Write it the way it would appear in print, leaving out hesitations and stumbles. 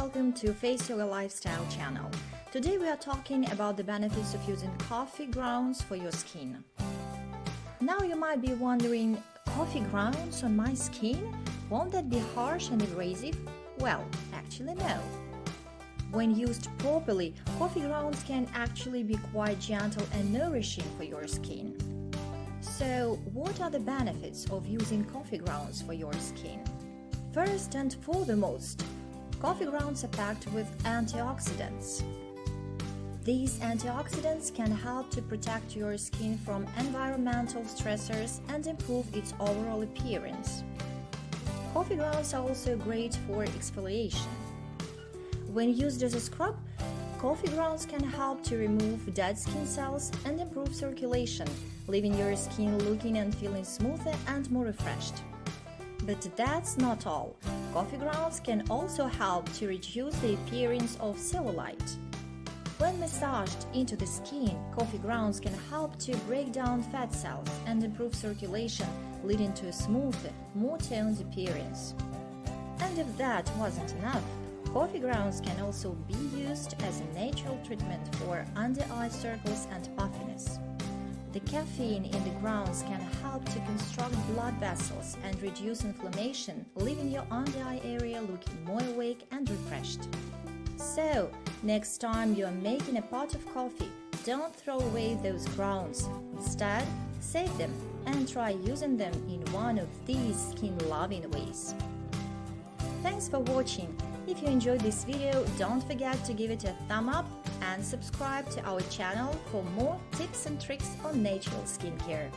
welcome to Face Yoga Lifestyle channel. Today we are talking about the benefits of using coffee grounds for your skin. Now you might be wondering, coffee grounds on my skin? Won't that be harsh and abrasive? Well, actually no. When used properly, coffee grounds can actually be quite gentle and nourishing for your skin. So, what are the benefits of using coffee grounds for your skin? First and foremost, coffee grounds are packed with antioxidants. These antioxidants can help to protect your skin from environmental stressors and improve its overall appearance. Coffee grounds are also great for exfoliation. When used as a scrub, coffee grounds can help to remove dead skin cells and improve circulation, leaving your skin looking and feeling smoother and more refreshed. But that's not all. Coffee grounds can also help to reduce the appearance of cellulite. When massaged into the skin, coffee grounds can help to break down fat cells and improve circulation, leading to a smoother, more toned appearance. And if that wasn't enough, coffee grounds can also be used as a natural treatment for under-eye circles and puffiness. The caffeine in the grounds can help to construct blood vessels and reduce inflammation, leaving your under-eye area looking more awake and refreshed. So, next time you are making a pot of coffee, don't throw away those grounds. Instead, save them and try using them in one of these skin-loving ways. Thanks for watching. If you enjoyed this video, don't forget to give it a thumb up and subscribe to our channel for more tips and tricks on natural skincare.